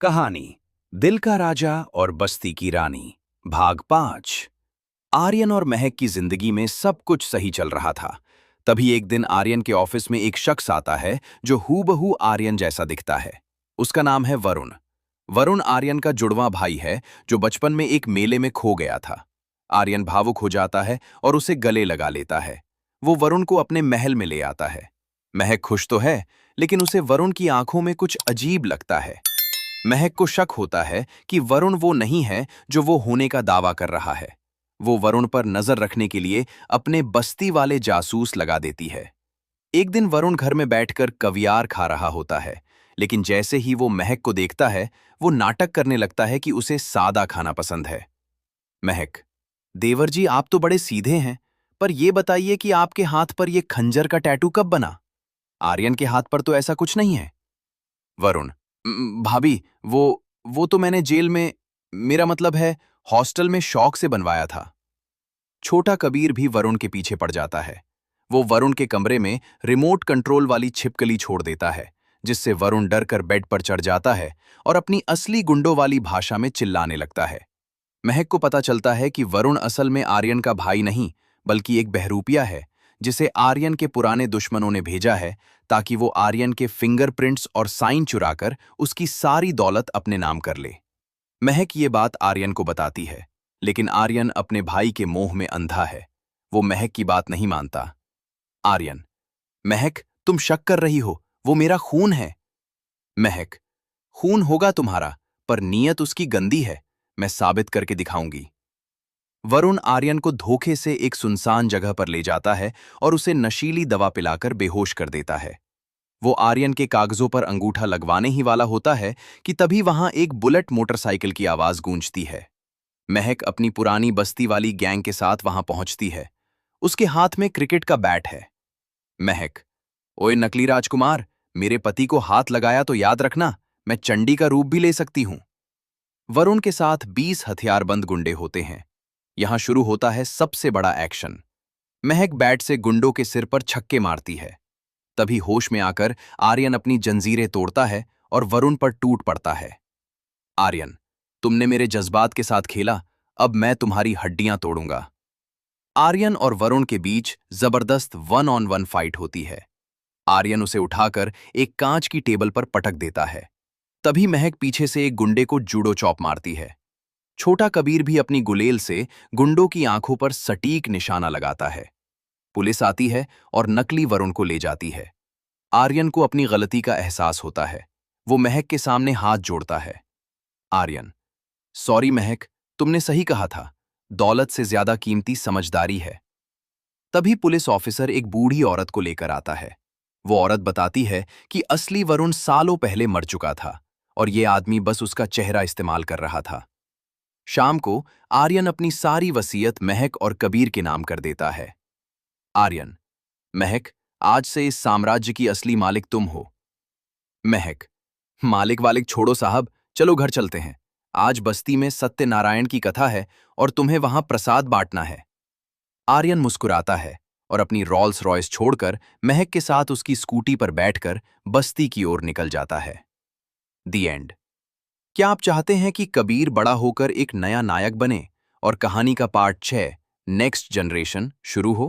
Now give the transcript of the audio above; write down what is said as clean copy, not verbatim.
कहानी दिल का राजा और बस्ती की रानी भाग 5। आर्यन और महक की जिंदगी में सब कुछ सही चल रहा था। तभी एक दिन आर्यन के ऑफिस में एक शख्स आता है जो हूबहू आर्यन जैसा दिखता है। उसका नाम है वरुण। वरुण आर्यन का जुड़वा भाई है जो बचपन में एक मेले में खो गया था। आर्यन भावुक हो जाता है और उसे गले लगा लेता है। वो वरुण को अपने महल में ले आता है। महक खुश तो है, लेकिन उसे वरुण की आंखों में कुछ अजीब लगता है। महक को शक होता है कि वरुण वो नहीं है जो वो होने का दावा कर रहा है। वो वरुण पर नजर रखने के लिए अपने बस्ती वाले जासूस लगा देती है। एक दिन वरुण घर में बैठकर कवियार खा रहा होता है, लेकिन जैसे ही वो महक को देखता है, वो नाटक करने लगता है कि उसे सादा खाना पसंद है। महक: देवर जी, आप तो बड़े सीधे हैं, पर ये बताइए कि आपके हाथ पर ये खंजर का टैटू कब बना? आर्यन के हाथ पर तो ऐसा कुछ नहीं है। वरुण: भाभी, वो तो मैंने जेल में, मेरा मतलब है हॉस्टल में शौक से बनवाया था। छोटा कबीर भी वरुण के पीछे पड़ जाता है। वो वरुण के कमरे में रिमोट कंट्रोल वाली छिपकली छोड़ देता है, जिससे वरुण डर कर बेड पर चढ़ जाता है और अपनी असली गुंडों वाली भाषा में चिल्लाने लगता है। महक को पता चलता है कि वरुण असल में आर्यन का भाई नहीं, बल्कि एक बहरूपिया है, जिसे आर्यन के पुराने दुश्मनों ने भेजा है ताकि वो आर्यन के फिंगरप्रिंट्स और साइन चुराकर उसकी सारी दौलत अपने नाम कर ले। महक ये बात आर्यन को बताती है, लेकिन आर्यन अपने भाई के मोह में अंधा है। वो महक की बात नहीं मानता। आर्यन: महक, तुम शक कर रही हो, वो मेरा खून है। महक: खून होगा तुम्हारा, पर नीयत उसकी गंदी है। मैं साबित करके दिखाऊंगी। वरुण आर्यन को धोखे से एक सुनसान जगह पर ले जाता है और उसे नशीली दवा पिलाकर बेहोश कर देता है। वो आर्यन के कागजों पर अंगूठा लगवाने ही वाला होता है कि तभी वहां एक बुलेट मोटरसाइकिल की आवाज गूंजती है। महक अपनी पुरानी बस्ती वाली गैंग के साथ वहां पहुंचती है। उसके हाथ में क्रिकेट का बैट है। महक: ओए नकली राजकुमार, मेरे पति को हाथ लगाया तो याद रखना, मैं चंडी का रूप भी ले सकती हूं। वरुण के साथ 20 हथियारबंद गुंडे होते हैं। यहां शुरू होता है सबसे बड़ा एक्शन। महक बैट से गुंडों के सिर पर छक्के मारती है। तभी होश में आकर आर्यन अपनी जंजीरें तोड़ता है और वरुण पर टूट पड़ता है। आर्यन: तुमने मेरे जज्बात के साथ खेला, अब मैं तुम्हारी हड्डियां तोड़ूंगा। आर्यन और वरुण के बीच जबरदस्त 1-on-1 फाइट होती है। आर्यन उसे उठाकर एक कांच की टेबल पर पटक देता है। तभी महक पीछे से एक गुंडे को जूडो चॉप मारती है। छोटा कबीर भी अपनी गुलेल से गुंडों की आंखों पर सटीक निशाना लगाता है। पुलिस आती है और नकली वरुण को ले जाती है। आर्यन को अपनी गलती का एहसास होता है। वो महक के सामने हाथ जोड़ता है। आर्यन: सॉरी महक, तुमने सही कहा था, दौलत से ज्यादा कीमती समझदारी है। तभी पुलिस ऑफिसर एक बूढ़ी औरत को लेकर आता है। वो औरत बताती है कि असली वरुण सालों पहले मर चुका था और ये आदमी बस उसका चेहरा इस्तेमाल कर रहा था। शाम को आर्यन अपनी सारी वसीयत महक और कबीर के नाम कर देता है। आर्यन: महक, आज से इस साम्राज्य की असली मालिक तुम हो। महक: मालिक वालिक छोड़ो साहब, चलो घर चलते हैं। आज बस्ती में सत्यनारायण की कथा है और तुम्हें वहां प्रसाद बांटना है। आर्यन मुस्कुराता है और अपनी रॉल्स रॉयस छोड़कर महक के साथ उसकी स्कूटी पर बैठकर बस्ती की ओर निकल जाता है। दी एंड। क्या आप चाहते हैं कि कबीर बड़ा होकर एक नया नायक बने और कहानी का पार्ट 6 नेक्स्ट जनरेशन शुरू हो?